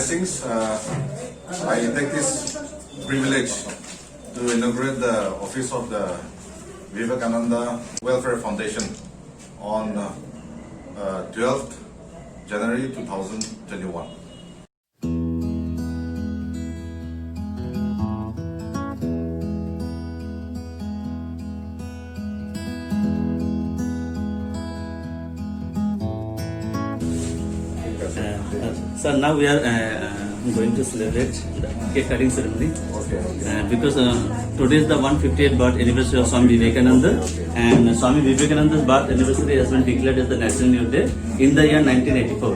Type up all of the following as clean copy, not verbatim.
blessings. I take this privilege to inaugurate the office of the Vivekananda Welfare Foundation on 12th January 2021. So now we are going to celebrate the cake cutting ceremony. Because today is the 158th birth anniversary of Swami Vivekananda, and Swami Vivekananda's birth anniversary has been declared as the National Youth Day in the year 1984.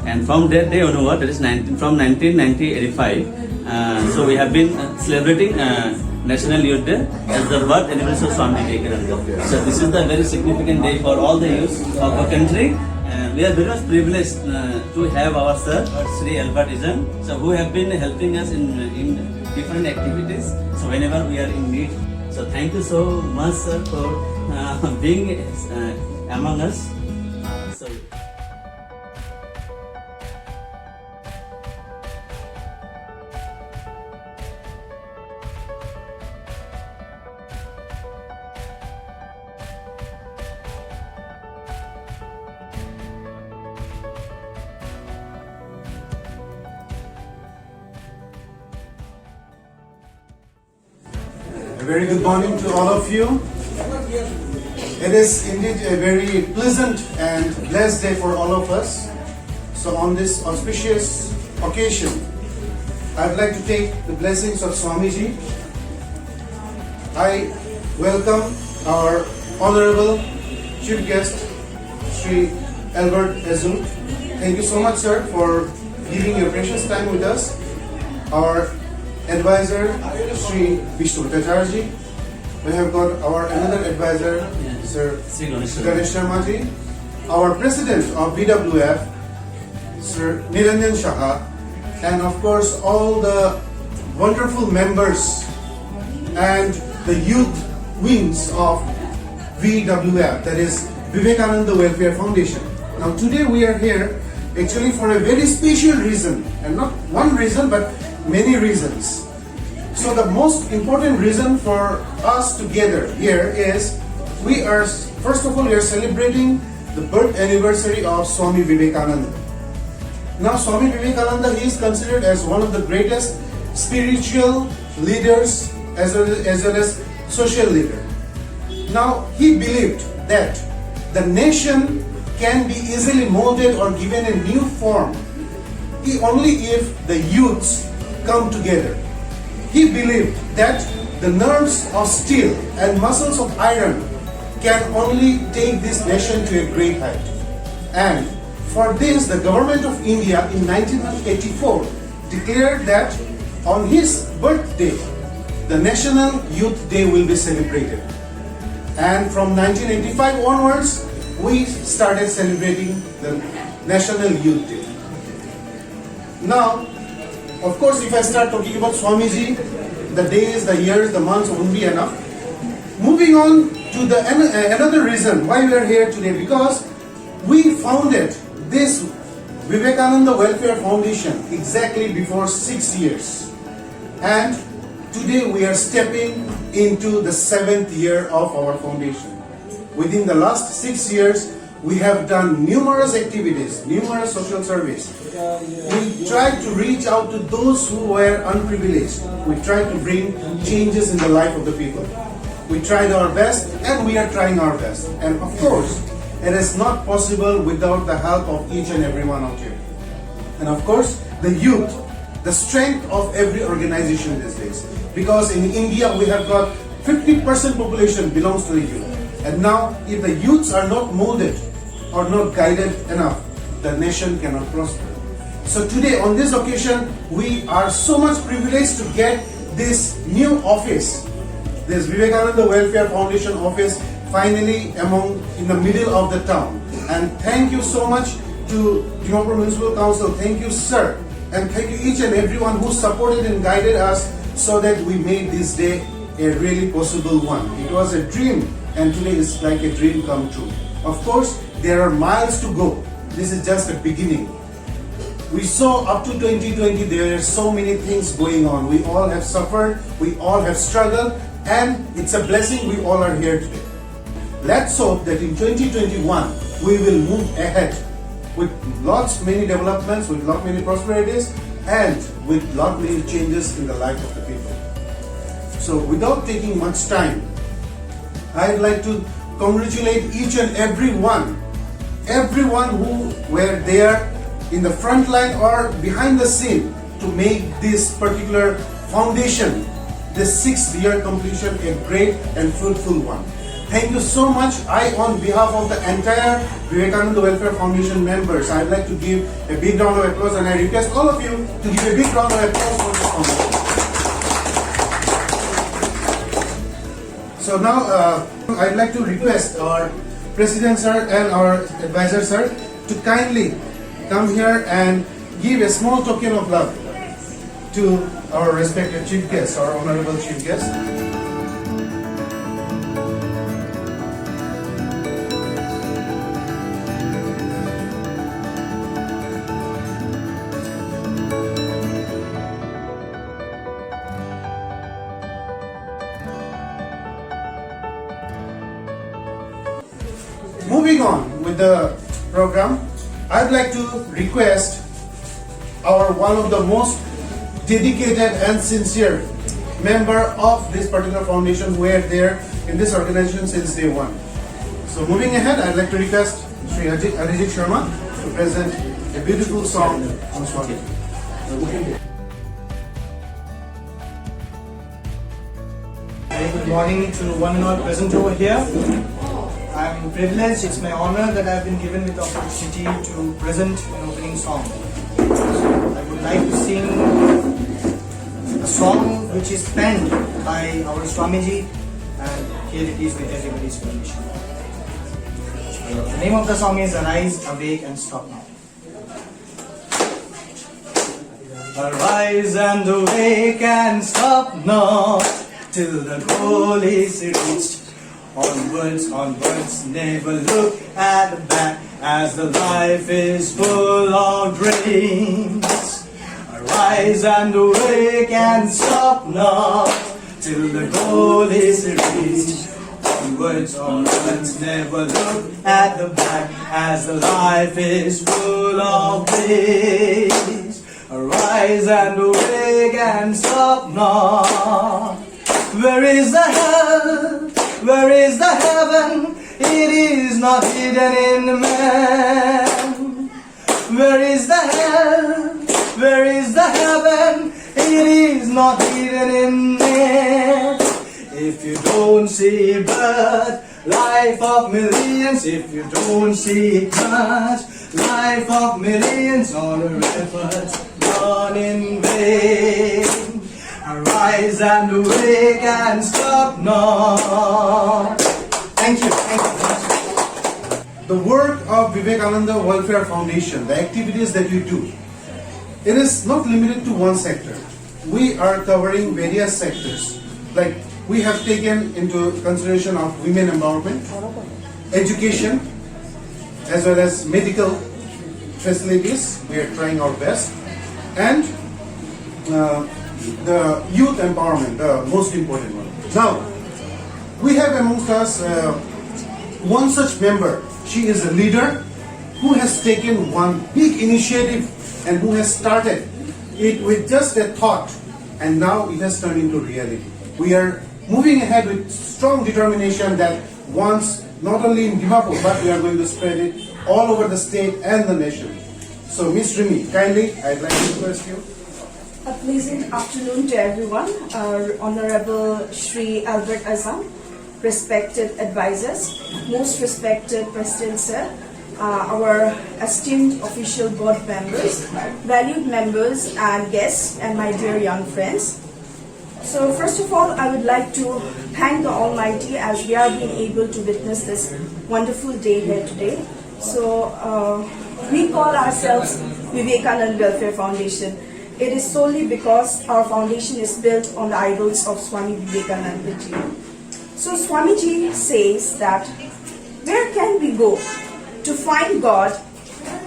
And from that day onward, that is from 1985, so we have been celebrating National Youth Day as the birth anniversary of Swami Vivekananda. So this is the very significant day for all the youth of our country. We are very much privileged to have our sir, Sri Albert Ejan, so who have been helping us in different activities. So whenever we are in need, so thank you so much, sir, for being among us. So. A very good morning to all of you. It is indeed a very pleasant and blessed day for all of us. So on this auspicious occasion, I would like to take the blessings of Swamiji. I welcome our Honorable Chief Guest, Sri Albert Ejan. Thank you so much, sir, for giving your precious time with us. Our advisor, Sri Vishnu Bhattacharya. We have got our another advisor, Sir Ganesh Sharma. Our president of BWF, Sir Niranjan Shaha, and of course all the wonderful members and the youth wings of VWF, that is Vivekananda Welfare Foundation. Now today we are here actually for a very special reason, and not one reason but many reasons. So the most important reason for us to gather here is we are, first of all, we are celebrating the birth anniversary of Swami Vivekananda. Now Swami Vivekananda, he is considered as one of the greatest spiritual leaders as well as social leader. Now he believed that the nation can be easily molded or given a new form only if the youths come together. He believed that the nerves of steel and muscles of iron can only take this nation to a great height. And for this, the government of India in 1984 declared that on his birthday, the National Youth Day will be celebrated. And from 1985 onwards, we started celebrating the National Youth Day. Now, of course, if I start talking about Swamiji, the days, the years, the months won't be enough. Moving on to the another reason why we are here today, because we founded this Vivekananda Welfare Foundation exactly before 6 years. And today we are stepping into the 7th year of our foundation. Within the last 6 years, we have done numerous activities, numerous social service. We tried to reach out to those who were unprivileged. We tried to bring changes in the life of the people. We tried our best and we are trying our best. And of course, it is not possible without the help of each and every one of you. And of course, the youth, the strength of every organization these days. Because in India, we have got 50% population belongs to the youth. And now, if the youths are not molded or not guided enough, the nation cannot prosper. So today, on this occasion, we are so much privileged to get this new office, this Vivekananda Welfare Foundation office, finally in the middle of the town. And thank you so much to Dimapur Municipal Council. Thank you, sir. And thank you each and everyone who supported and guided us so that we made this day a really possible one. It was a dream, and today is like a dream come true. Of course, there are miles to go. This is just a beginning. We saw up to 2020 there are so many things going on. We all have suffered, we all have struggled, and it's a blessing we all are here today. Let's hope that in 2021 we will move ahead with many developments, with many prosperities, and with many changes in the life of the people. So without taking much time, I'd like to congratulate each and everyone who were there in the front line or behind the scene to make this particular foundation, this 6th year completion, a great and fruitful one. Thank you so much. On behalf of the entire Vivekananda Welfare Foundation members, I'd like to give a big round of applause, and I request all of you to give a big round of applause for this foundation. So now I'd like to request our President sir and our advisor sir to kindly come here and give a small token of love to our respected chief guest, our honorable chief guest. Moving on with the program, I'd like to request one of the most dedicated and sincere member of this particular foundation who were there in this organization since day one. So moving ahead, I'd like to request Sri Arijit Sharma to present a beautiful song on Swami. Very good morning to one and all present over here. I'm privileged, it's my honor that I've been given with the opportunity to present an opening song. I would like to sing a song which is penned by our Swamiji, and here it is with everybody's permission. The name of the song is Arise, Awake and Stop Now. Arise and awake and stop now, till the goal is reached. Onwards, onwards, never look at the back, as the life is full of dreams. Arise and awake and stop now, till the goal is reached. Onwards, onwards, never look at the back, as the life is full of dreams. Arise and awake and stop now. Where is the hell? Where is the heaven? It is not hidden in man. Where is the hell? Where is the heaven? It is not hidden in man. If you don't see birth, life of millions. If you don't see much, life of millions. All our efforts gone in vain. Arise and awake and stop now. Thank you. Thank you. The work of Vivekananda Welfare Foundation, the activities that we do, it is not limited to one sector. We are covering various sectors. Like we have taken into consideration of women empowerment, education, as well as medical facilities. We are trying our best, and the youth empowerment, the most important one. Now, we have amongst us one such member. She is a leader who has taken one big initiative and who has started it with just a thought, and now it has turned into reality. We are moving ahead with strong determination that once, not only in Dimapur, but we are going to spread it all over the state and the nation. So, Ms. Rimi, kindly, I'd like to request you. A pleasant afternoon to everyone. Our Honorable Shri Albert Azam, respected advisors, most respected President Sir, our esteemed official board members, valued members and guests, and my dear young friends. So first of all, I would like to thank the Almighty as we are being able to witness this wonderful day here today. So we call ourselves Vivekananda Welfare Foundation. It is solely because our foundation is built on the idols of Swami Vivekananda Ji. So Swamiji says that where can we go to find God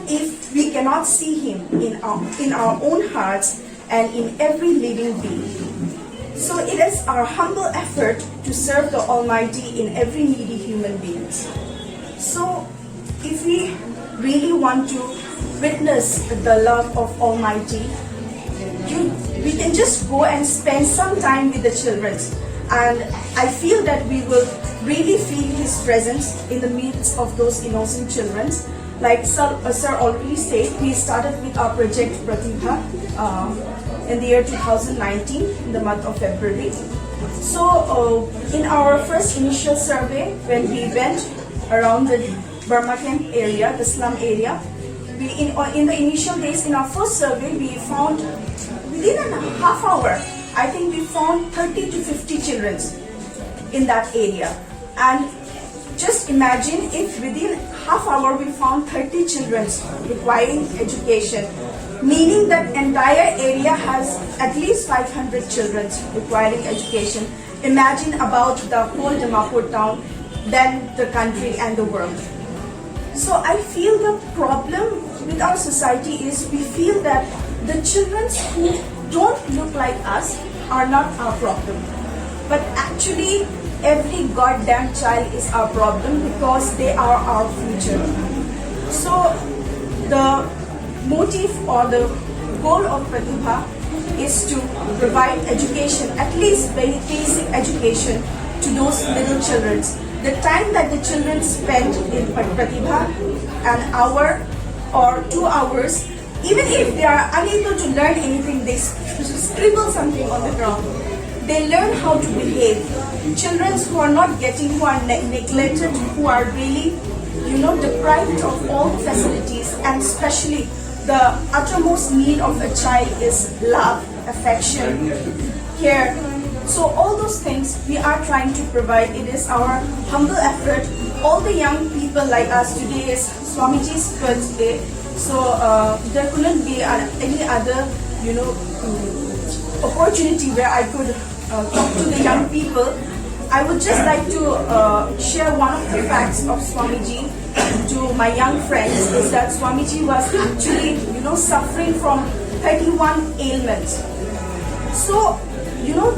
if we cannot see Him in our own hearts and in every living being. So it is our humble effort to serve the Almighty in every needy human being. So if we really want to witness the love of Almighty, we can just go and spend some time with the children, and I feel that we will really feel His presence in the midst of those innocent children. Like Sir already said, we started with our project Pratibha in the year 2019, in the month of February. So in our first initial survey, when we went around the Burma camp area, the slum area, in the initial days in our first survey, we found within a half hour, I think we found 30 to 50 children in that area. And just imagine if within half hour we found 30 children requiring education, meaning that entire area has at least 500 children requiring education. Imagine about the whole Dimapur town, then the country and the world. So I feel the problem with our society is we feel that the children who don't look like us are not our problem. But actually, every goddamn child is our problem because they are our future. So the motive or the goal of Pratibha is to provide education, at least very basic education, to those little children. The time that the children spend in Pratibha, an hour or 2 hours, even if they are unable to learn anything, they scribble something on the ground. They learn how to behave. Children who are not getting, who are neglected, who are really, deprived of all the facilities, and especially the uttermost need of a child is love, affection, care. So all those things we are trying to provide. It is our humble effort. All the young people like us, today is Swamiji's birthday, so there couldn't be any other, opportunity where I could talk to the young people. I would just like to share one of the facts of Swamiji to my young friends, is that Swamiji was actually, suffering from 31 ailments. So,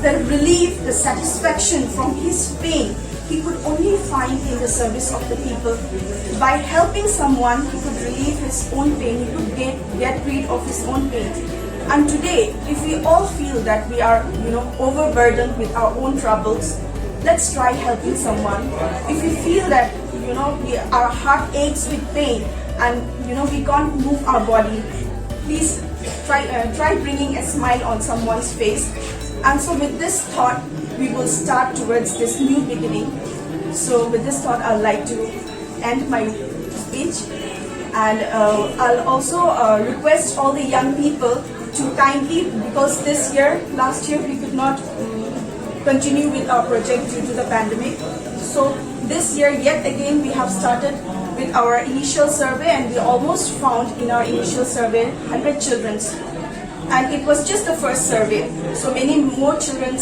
the relief, the satisfaction from his pain, he could only find in the service of the people. By helping someone, he could relieve his own pain, he could get rid of his own pain. And today, if we all feel that we are, overburdened with our own troubles, let's try helping someone. If we feel that, our heart aches with pain and, we can't move our body, please try bringing a smile on someone's face. And so with this thought, we will start towards this new beginning. So with this thought, I'd like to end my speech. And I'll also request all the young people to kindly, because last year we could not continue with our project due to the pandemic. So this year, yet again, we have started with our initial survey, and we almost found in our initial survey 100 children. And it was just the first survey. So many more children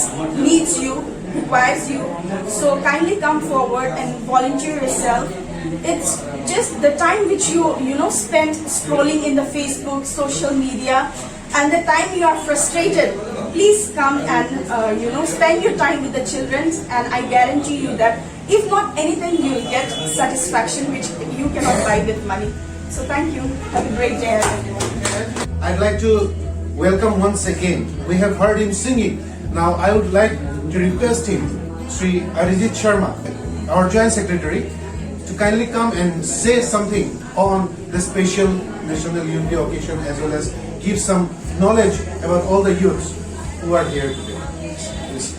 needs you, requires you. So kindly come forward and volunteer yourself. It's just the time which you spend scrolling in the Facebook, social media, and the time you are frustrated. Please come and spend your time with the children, and I guarantee you that if not anything, you will get satisfaction which you cannot buy with money. So thank you. Have a great day. I'd like to welcome once again. We have heard him singing. Now I would like to request him, Sri Arijit Sharma, our Joint Secretary, to kindly come and say something on the special National Youth Day occasion, as well as give some knowledge about all the youths who are here today. Please.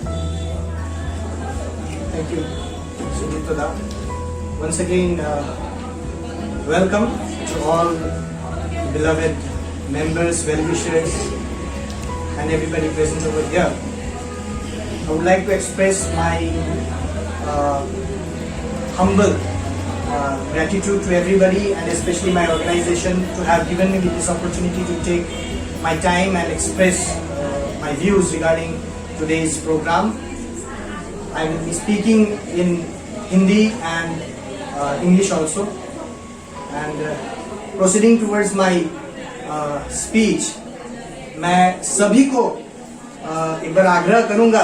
Thank you, Sumitra. Once again, welcome to all beloved members, well-wishers, and everybody present over here. I would like to express my humble gratitude to everybody, and especially my organization, to have given me this opportunity to take my time and express my views regarding today's program. I will be speaking in Hindi and English also. And proceeding towards my speech, मैं सभी को एक बार आग्रह करूंगा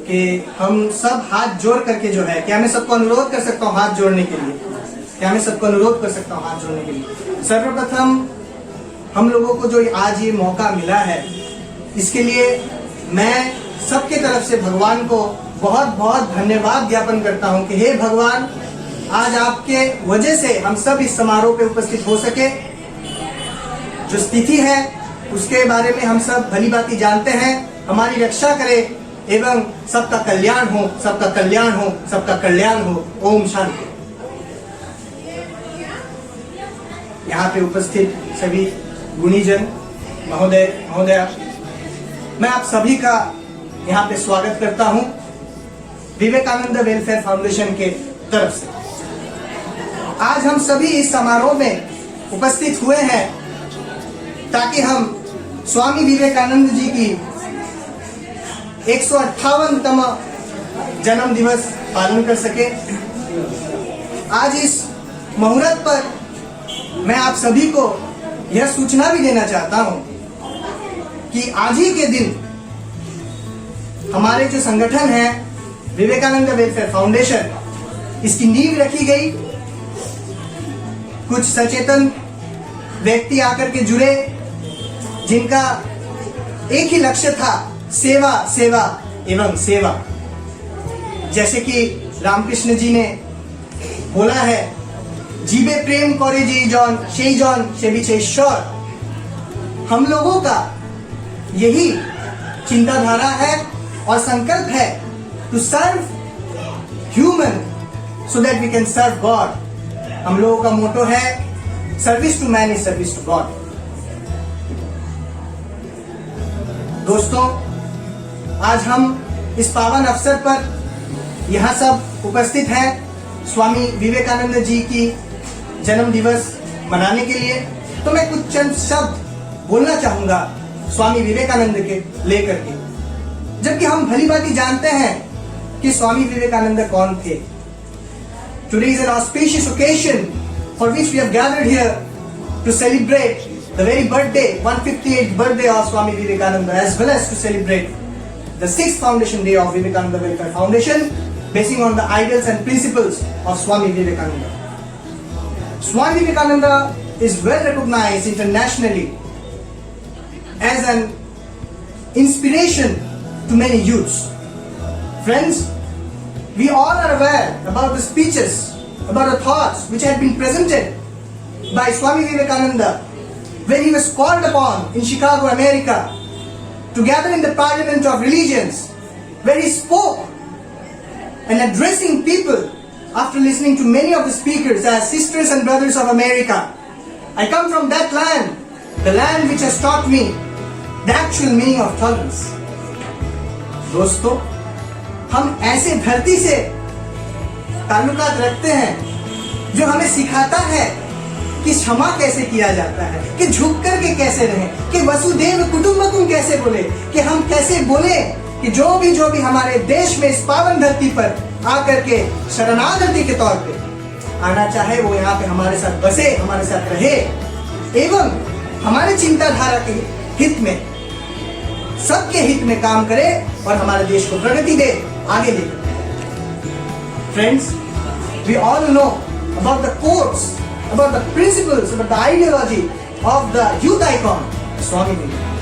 कि हम सब हाथ जोड़ करके जो है, क्या मैं सबको अनुरोध कर सकता हूँ हाथ जोड़ने के लिए? क्या मैं सबको अनुरोध कर सकता हूँ हाथ जोड़ने के लिए? सर्वप्रथम हम लोगों को जो आज ये मौका मिला है, इसके लिए मैं सबके तरफ से भगवान को बहुत बहुत धन्यवाद ज्ञापन करता हूँ कि हे भगवान, आज आपके वजह से हम सब इस समारोह पे उपस्थित हो सके। जो स्थिति है उसके बारे में हम सब भली भांति जानते हैं। हमारी रक्षा करे एवं सबका कल्याण हो, सबका कल्याण हो, सबका कल्याण हो। ओम शांति। यहाँ पे उपस्थित सभी गुणीजन, महोदय महोदया, मैं आप सभी का यहाँ पे स्वागत करता हूँ विवेकानंद वेलफेयर फाउंडेशन के तरफ से। आज हम सभी इस समारोह में उपस्थित हुए हैं ताकि हम स्वामी विवेकानंद जी की 158तम जन्म दिवस पालन कर सके। आज इस मुहूर्त पर मैं आप सभी को यह सूचना भी देना चाहता हूं कि आज ही के दिन हमारे जो संगठन है विवेकानंद वेलफेयर फाउंडेशन, इसकी नींव रखी गई। कुछ सचेतन व्यक्ति आकर के जुड़े जिनका एक ही लक्ष्य था, सेवा सेवा एवं सेवा। जैसे कि रामकृष्ण जी ने बोला है, जीवे प्रेम करे जी जन সেই জন সে বিছে ঈশ্বর। हम लोगों का यही चिंताधारा है और संकल्प है to serve human so that we can serve God. हम लोगों का मोटो है service to man is service to God. दोस्तों, आज हम इस पावन अवसर पर यहाँ सब उपस्थित हैं स्वामी विवेकानंद जी की जन्म दिवस मनाने के लिए। तो मैं कुछ चंद शब्द बोलना चाहूंगा स्वामी विवेकानंद के लेकर के, जबकि हम भली भांति जानते हैं कि स्वामी विवेकानंद कौन थे। Today is an auspicious occasion for which we have gathered here to celebrate the very birthday, 158th birthday of Swami Vivekananda, as well as to celebrate the 6th foundation day of Vivekananda Welfare Foundation, basing on the ideals and principles of Swami Vivekananda. Swami Vivekananda is well recognized internationally as an inspiration to many youths. Friends, we all are aware about the speeches, about the thoughts which had been presented by Swami Vivekananda when he was called upon in Chicago, America, to gather in the Parliament of Religions, where he spoke and addressing people after listening to many of the speakers as sisters and brothers of America. I come from that land, the land which has taught me the actual meaning of tolerance. दोस्तों, हम ऐसे धरती से ताल्लुकात रखते हैं जो हमें सिखाता है कि क्षमा कैसे किया जाता है, कि झुक करके कैसे रहें, कि वसुदेव कुटुंबकम कैसे बोले, कि हम कैसे बोले कि जो भी हमारे देश में इस पावन धरती पर आकर के शरणागति के तौर पे आना चाहे, वो यहाँ पे हमारे साथ बसे, हमारे साथ रहे एवं हमारे चिंताधारा के हित में, सबके हित में काम करे और हमारे देश को प्रगति दे, आगे ले। Friends, we all know about the quotes, about the principles, about the ideology of the youth icon Swami Vivekananda.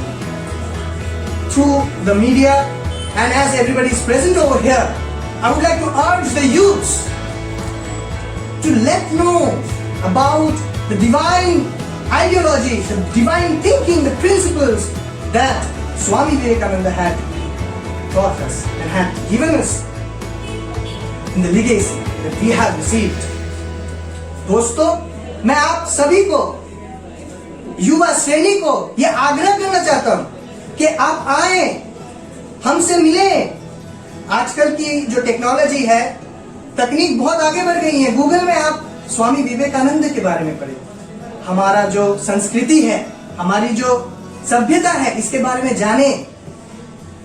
Through the media and as everybody is present over here, I would like to urge the youths to let know about the divine ideology, the divine thinking, the principles that Swami Vivekananda had taught us and had given us in the legacy that we have received. दोस्तों, मैं आप सभी को, युवा श्रेणी को यह आग्रह करना चाहता हूं कि आप आए, हमसे मिले। आजकल की जो टेक्नोलॉजी है, तकनीक बहुत आगे बढ़ गई है। गूगल में आप स्वामी विवेकानंद के बारे में पढ़ें, हमारा जो संस्कृति है, हमारी जो सभ्यता है, इसके बारे में जाने।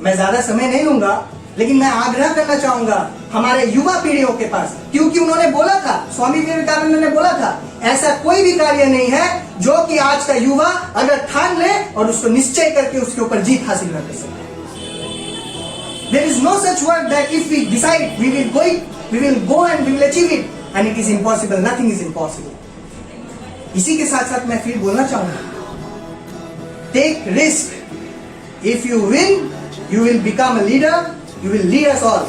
मैं ज्यादा समय नहीं लूंगा, लेकिन मैं आग्रह करना चाहूंगा हमारे युवा पीढ़ियों के पास, क्योंकि उन्होंने बोला था, स्वामी विवेकानंद ने बोला था, ऐसा कोई भी कार्य नहीं है जो कि आज का युवा अगर ठान ले और उसको निश्चय करके उसके ऊपर जीत हासिल न कर सके. There is no such word that if we decide we will go and we will achieve it and it is impossible. Nothing is impossible. इसी के साथ साथ मैं फिर बोलना चाहूंगा, take risk. If you win, you will become a leader. You will lead us all.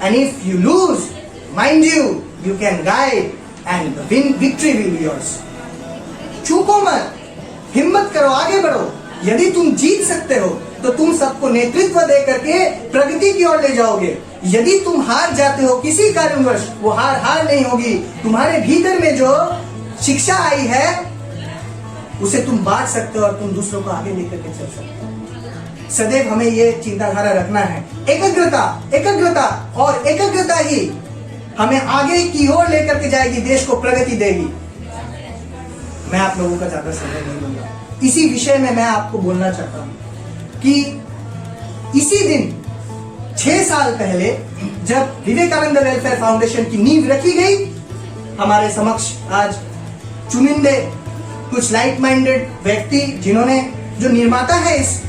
And if you lose, mind you, you can guide and the victory will be yours. चूको मत, हिम्मत करो, आगे बढ़ो. यदि तुम जीत सकते हो तो तुम सबको नेतृत्व दे करके प्रगति की ओर ले जाओगे. यदि तुम हार जाते हो किसी कारणवश, वो हार नहीं होगी. तुम्हारे भीतर में जो शिक्षा आई है उसे तुम बांट सकते हो और तुम दूसरों को आगे लेकर के चल सकते हो. सदैव हमें ये चिंताधारा रखना है. एकाग्रता और एकाग्रता ही हमें आगे की ओर लेकर के जाएगी, देश को प्रगति देगी. मैं आप लोगों का ज्यादा समय नहीं लूंगा. इसी विषय में मैं आपको बोलना चाहता हूं कि इसी दिन 6 साल पहले जब विवेकानंद वेलफेयर फाउंडेशन की नींव रखी गई, हमारे समक्ष आज चुनिंदे कुछ लाइट माइंडेड व्यक्ति, जिन्होंने जो निर्माता है इस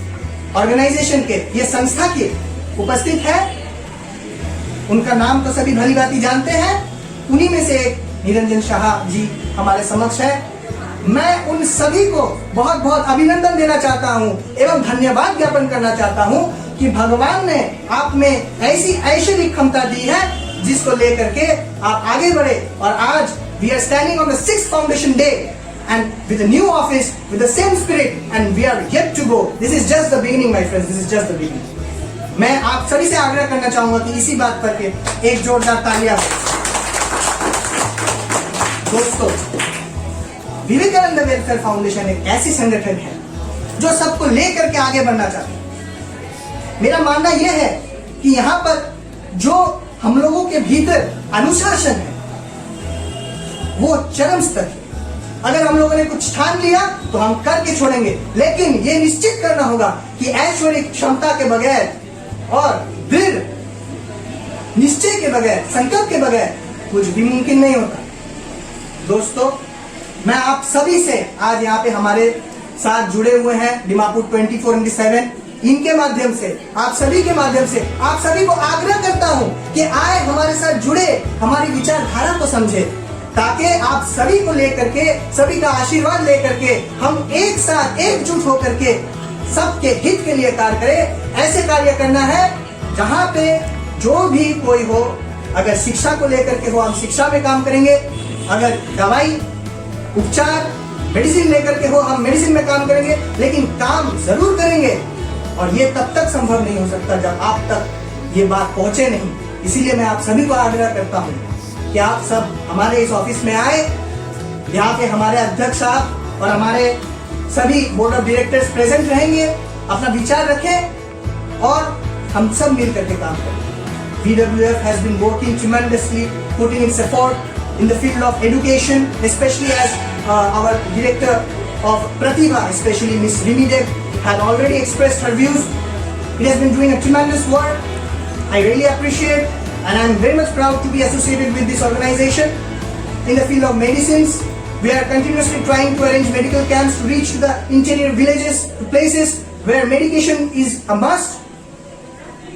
ऑर्गेनाइजेशन के, ये संस्था के, उपस्थित है. उनका नाम तो सभी भली भांति जानते हैं. उन्हीं में से एक निरंजन शाह जी हमारे समक्ष है. मैं उन सभी को बहुत बहुत अभिनंदन देना चाहता हूं एवं धन्यवाद ज्ञापन करना चाहता हूं कि भगवान ने आप में ऐसी ऐश्वर्य क्षमता दी है जिसको लेकर के आप आगे बढ़े. और आज we are standing on the 6th foundation day and with a new office, with the same spirit, and we are yet to go. This is just the beginning, my friends. This is just the beginning. मैं आप सभी से आग्रह करना चाहूंगा कि इसी बात पर के एक जोरदार तालियां. दोस्तों, विवेकानंद वेलफेयर फाउंडेशन एक ऐसी संगठन है जो सबको लेकर के आगे बढ़ना चाहती है. मेरा मानना यह है कि यहाँ पर जो हम लोगों के भीतर अनुशासन है वो चरम स्तर है. अगर हम लोगों ने कुछ ठान लिया तो हम करके छोड़ेंगे, लेकिन ये निश्चित करना होगा कि ऐश्वर्य क्षमता के बगैर और दृढ़ निश्चय के बगैर, संकल्प के बगैर कुछ भी मुमकिन नहीं होता. दोस्तों, मैं आप सभी से आज यहाँ पे हमारे साथ जुड़े हुए हैं दीमापुर 24/7, इनके माध्यम से, आप सभी के माध्यम से आप सभी को आग्रह करता हूं कि आए हमारे साथ जुड़े, हमारी विचारधारा को समझे, ताकि आप सभी को लेकर के, सभी का आशीर्वाद लेकर के हम एक साथ एकजुट होकर के सबके हित के लिए कार्य करें. ऐसे कार्य करना है जहां पे जो भी कोई हो, अगर शिक्षा को लेकर के हो हम शिक्षा में काम करेंगे, अगर दवाई उपचार मेडिसिन लेकर के हो हम मेडिसिन में काम करेंगे, लेकिन काम जरूर करेंगे. और ये तब तक संभव नहीं हो सकता जब आप तक ये बात पहुंचे नहीं. इसीलिए मैं आप सभी को आग्रह करता हूं कि आप सब हमारे इस ऑफिस में आए. यहाँ पे हमारे अध्यक्ष साहब और हमारे सभी बोर्ड ऑफ डायरेक्टर्स प्रेजेंट रहेंगे. अपना विचार रखें और हम सब मिल करके काम करें. VWF has been working tremendously, putting its effort in the field of education, especially as our director of Pratibha, especially Miss Rimi Dev, had already expressed her views. It has been doing a tremendous work. I really appreciate, and I am very much proud to be associated with this organization. In the field of medicines, we are continuously trying to arrange medical camps to reach to the interior villages, to places where medication is a must.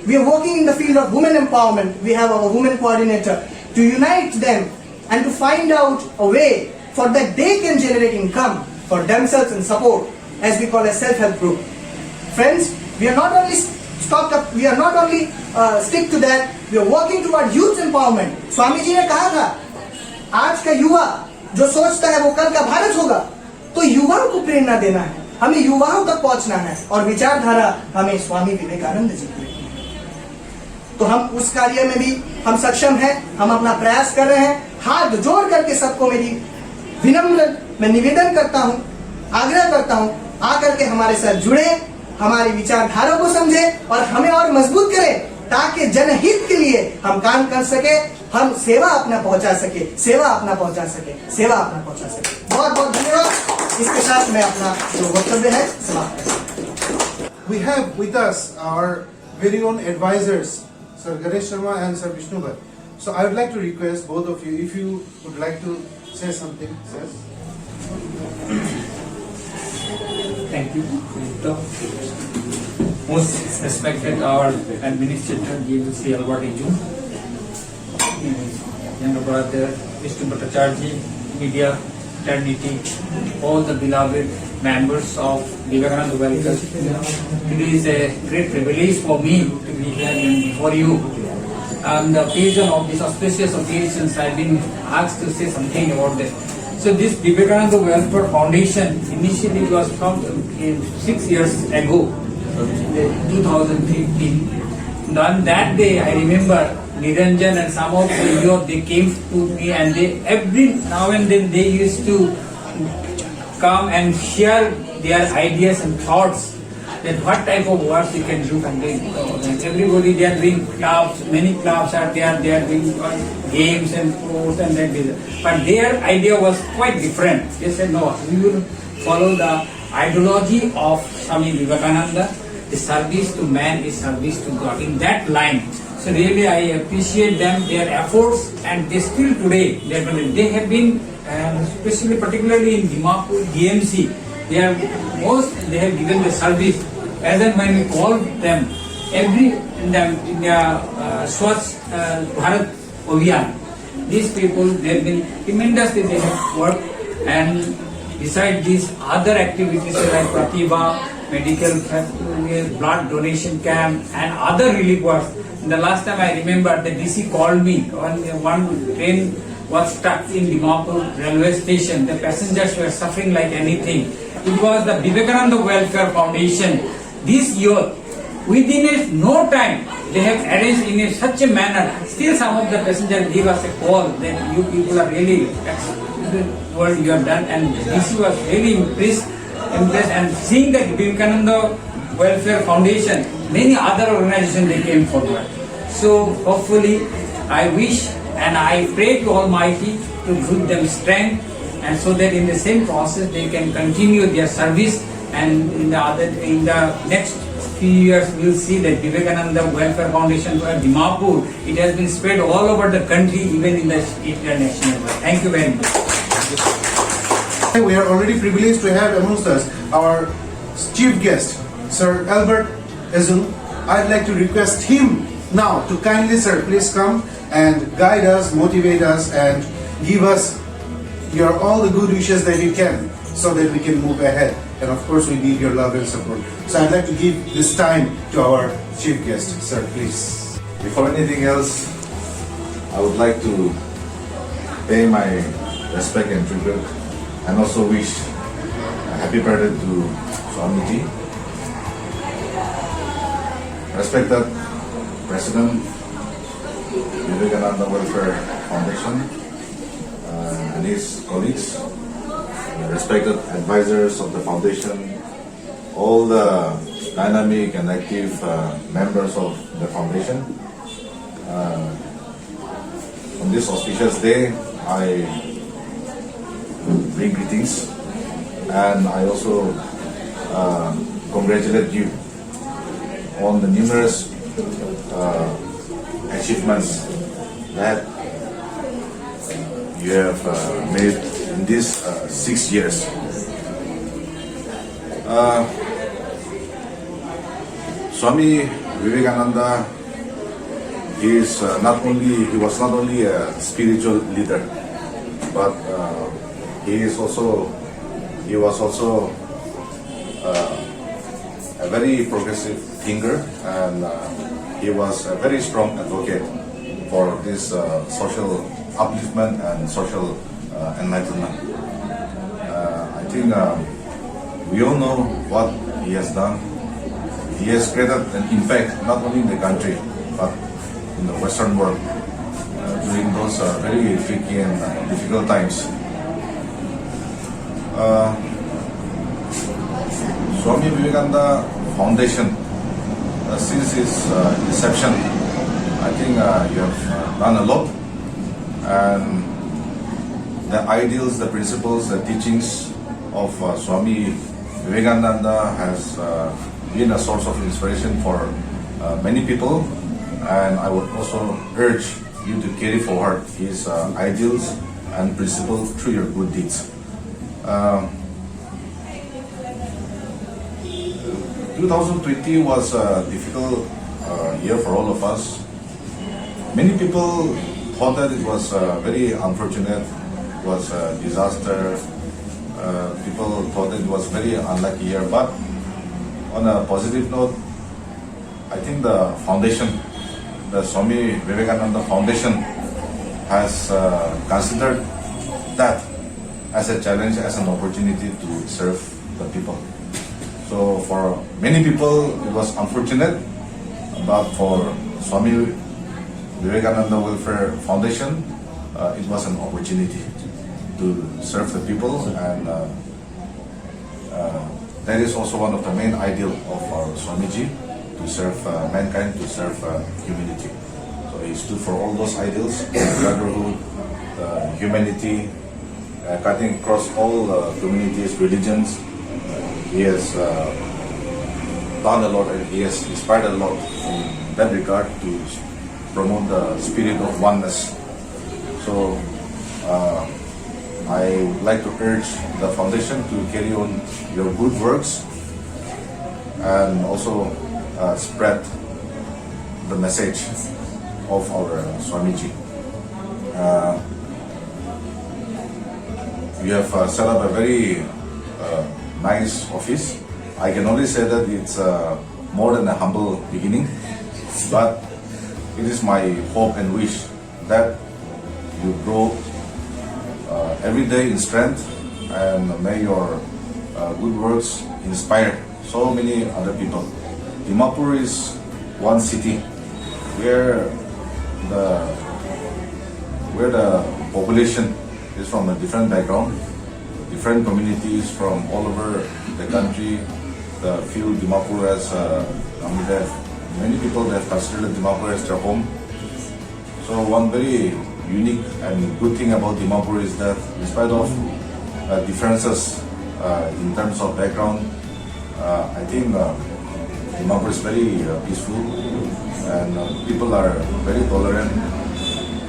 We are working in the field of women empowerment. We have our women coordinator to unite them and to find out a way for that they can generate income for themselves and support, as we call a self-help group. Friends, we are not only stick to that, we are working toward youth empowerment. Swami ji ने कहा था, आज का युवा जो सोचता है वो कल का भारत होगा. तो युवाओं को प्रेरणा देना है, हमें युवाओं तक पहुंचना है और विचारधारा हमें स्वामी विवेकानंद जी की. तो हम उस कार्य में भी हम सक्षम हैं, हम अपना प्रयास कर रहे हैं. हाथ जोड़ करके सबको मेरी विनम्र मैं निवेदन करता हूं, आग्रह करता हूं, आकर के हमारे साथ जुड़े, हमारी विचारधारा को समझे और हमें और मजबूत करें, ताकि जनहित के लिए हम काम कर सके, हम सेवा अपना पहुंचा सके. बहुत बहुत धन्यवाद. इसके साथ मैं अपना जो वक्तव्य है समाप्त करता हूं. We have with us our very own advisors, Sir Ganesh Sharma and Sir Vishnu Bhai. So I would like to request both of you, if you would like to say something, sir. Thank you. Most respected our Administrator GVC Albert Iju, younger brother Vishnu Bhattacharya, media fraternity, all the beloved members of Vivekananda Welfare. It is a great privilege for me to be here before you. On the occasion of this auspicious occasions, I've been asked to say something about this. So this Vivekananda Welfare Foundation initially was formed 6 years ago, 2015. On that day, I remember Niranjan and some of the youth, they came to me and they every now and then they used to come and share their ideas and thoughts that what type of work they can do. And everybody, they are doing clubs, many clubs are there, they are doing games and sports and that. But their idea was quite different. They said, no, we will follow the ideology of Swami Vivekananda. The service to man is service to God. In that line, so really I appreciate them, their efforts, and they still today, they have been, especially particularly in Dimapur, DMC, they have given the service. As and when we call them, in the Swachh Bharat Abhiyan, these people, they have been tremendously, they have worked, and besides these other activities like Pratibha, medical blood donation camp and other relief works. The last time I remember, the DC called me on one train was stuck in Dimapur railway station. The passengers were suffering like anything. It was the Vivekananda Welfare Foundation. This year, within no time, they have arranged in such a manner. Still, some of the passengers give us a call that you people are really what you have done, and DC was really impressed and seeing that Vivekananda Welfare Foundation, many other organizations, they came forward. So hopefully I wish and I pray to Almighty to give them strength, and so that in the same process they can continue their service, and in the next few years we will see that Vivekananda Welfare Foundation for Dimapur, it has been spread all over the country, even in the international world. Thank you very much. We are already privileged to have amongst us our chief guest, Sir Albert Azul. I'd like to request him now to kindly, sir, please come and guide us, motivate us, and give us all the good wishes that you can, so that we can move ahead. And of course, we need your love and support. So I'd like to give this time to our chief guest, sir, please. Before anything else, I would like to pay my respect and tribute, and also wish a happy birthday to Swamiji. Respected President, Vivekananda Welfare Foundation, and his colleagues, respected advisors of the foundation, all the dynamic and active members of the foundation. On this auspicious day, I bring greetings, and I also congratulate you on the numerous achievements that you have made in these 6 years. Swami Vivekananda, he was not only a spiritual leader, but he was also a very progressive thinker, and he was a very strong advocate for this social upliftment and social enlightenment. I think we all know what he has done. He has created an impact not only in the country but in the Western world during those very tricky and difficult times. Swami Vivekananda Foundation, since its inception, I think you have done a lot, and the ideals, the principles, the teachings of Swami Vivekananda has been a source of inspiration for many people, and I would also urge you to carry forward his ideals and principles through your good deeds. 2020 was a difficult year for all of us. Many people thought that it was very unfortunate, it was a disaster. People thought it was very unlucky year, but on a positive note, I think the foundation, the Swami Vivekananda Foundation, has considered that as a challenge, as an opportunity to serve the people. So for many people, it was unfortunate, but for Swami Vivekananda Welfare Foundation, it was an opportunity to serve the people, and that is also one of the main ideal of our Swamiji, to serve mankind, to serve humanity. So he stood for all those ideals: brotherhood, humanity, cutting across all communities, religions. He has done a lot, and he has inspired a lot in that regard to promote the spirit of oneness. So I would like to urge the foundation to carry on your good works and also spread the message of our Swamiji. You have set up a very nice office. I can only say that it's more than a humble beginning, but it is my hope and wish that you grow every day in strength, and may your good works inspire so many other people. Dimapur is one city where the population is from a different background, different communities from all over the country. The feel Dimapur as many people that have considered Dimapur as their home. So one very unique and good thing about Dimapur is that, in spite of differences in terms of background, I think Dimapur is very peaceful, and people are very tolerant,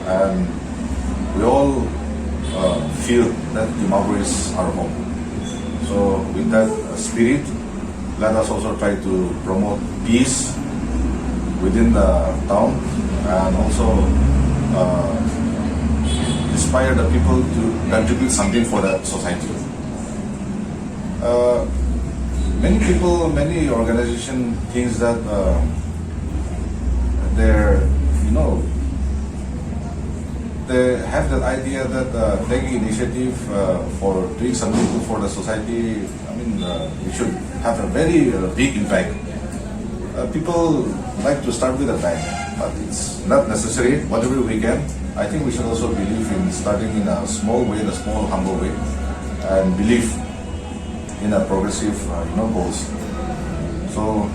and we all feel that Dimapur is our home. So with that spirit, let us also try to promote peace within the town, and also inspire the people to contribute something for the society. Many people, many organizations thinks that they have that idea that taking initiative for doing something good for the society, we should have a very big impact. People like to start with a bang, but it's not necessary. Whatever we can, I think we should also believe in starting in a small way, a small, humble way, and believe in a progressive, goals. So,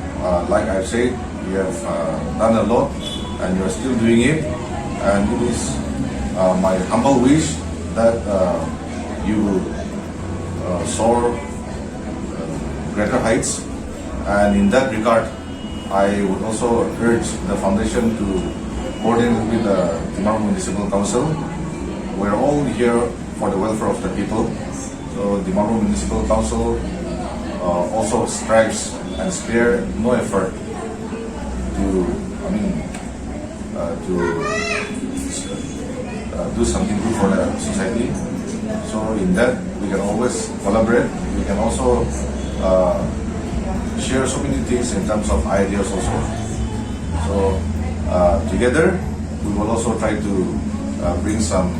like I've said, you have done a lot, and you are still doing it, and it is my humble wish that you will soar greater heights. And in that regard, I would also urge the foundation to coordinate with the Dimapur Municipal Council. We're all here for the welfare of the people. So Dimapur Municipal Council also strives and spare no effort to do something good for the society. So in that, we can always collaborate. We can also share so many things in terms of ideas also. So together, we will also try to bring some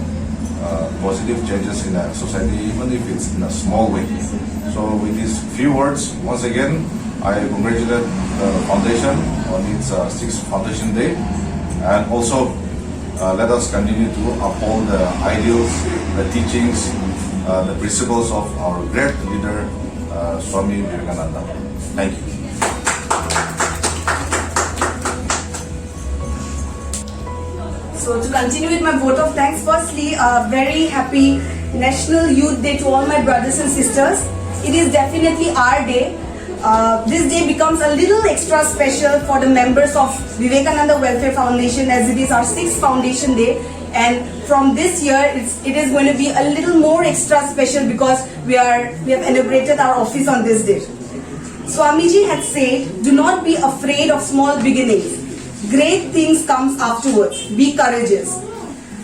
positive changes in our society, even if it's in a small way. So with these few words, once again, I congratulate the foundation on its 6th Foundation Day, and also let us continue to uphold the ideals, the teachings, the principles of our great leader, Swami Vivekananda. Thank you. So to continue with my vote of thanks, firstly, a very happy National Youth Day to all my brothers and sisters. It is definitely our day. this day becomes a little extra special for the members of Vivekananda Welfare Foundation, as it is our 6th foundation day. And from this year, it is going to be a little more extra special because we have inaugurated our office on this day. Swamiji had said, "Do not be afraid of small beginnings. Great things comes afterwards. Be courageous."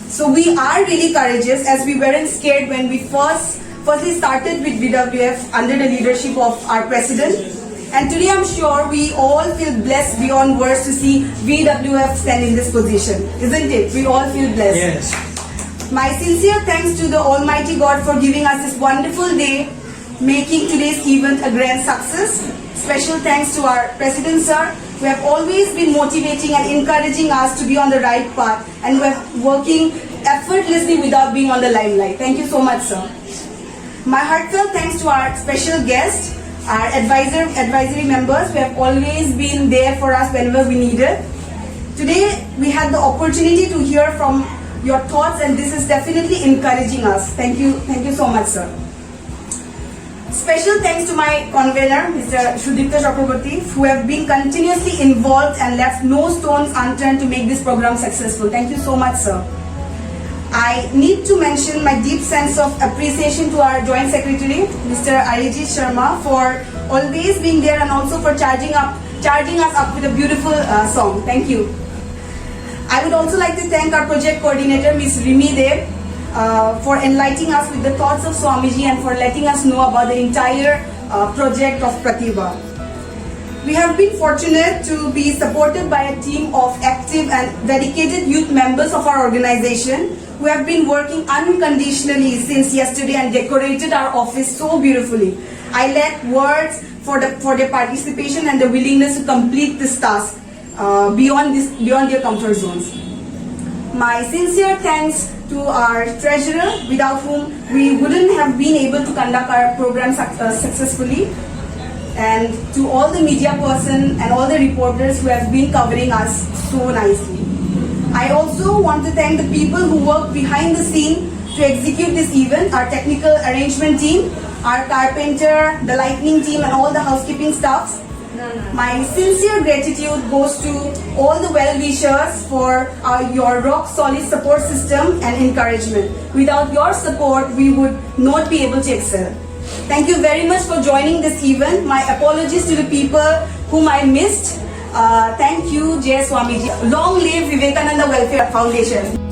So we are really courageous, as we weren't scared when we firstly started with VWF under the leadership of our president. And today I'm sure we all feel blessed beyond words to see VWF stand in this position. Isn't it? We all feel blessed. Yes. My sincere thanks to the Almighty God for giving us this wonderful day, making today's event a grand success. Special thanks to our President Sir, who have always been motivating and encouraging us to be on the right path and who have working effortlessly without being on the limelight. Thank you so much, sir. My heartfelt thanks to our special guests, our advisory members who have always been there for us whenever we needed. Today we had the opportunity to hear from your thoughts, and this is definitely encouraging us. Thank you so much, sir. Special thanks to my convener, Mr. Sudipta Chakraborty, who have been continuously involved and left no stones unturned to make this program successful. Thank you so much, sir. I need to mention my deep sense of appreciation to our Joint Secretary, Mr. Arijit Sharma, for always being there and also for charging us up with a beautiful song. Thank you. I would also like to thank our project coordinator, Ms. Rimi Dev, for enlightening us with the thoughts of Swamiji and for letting us know about the entire project of Pratibha. We have been fortunate to be supported by a team of active and dedicated youth members of our organization who have been working unconditionally since yesterday and decorated our office so beautifully. I lack words for their participation and the willingness to complete this task beyond their comfort zones. My sincere thanks to our treasurer, without whom we wouldn't have been able to conduct our program successfully, and to all the media person and all the reporters who have been covering us so nicely. I also want to thank the people who work behind the scene to execute this event, our technical arrangement team, our carpenter, the lighting team and all the housekeeping staffs. My sincere gratitude goes to all the well-wishers for your rock-solid support system and encouragement. Without your support, we would not be able to excel. Thank you very much for joining this event. My apologies to the people whom I missed. Thank you, Jai Swamiji. Long live Vivekananda Welfare Foundation.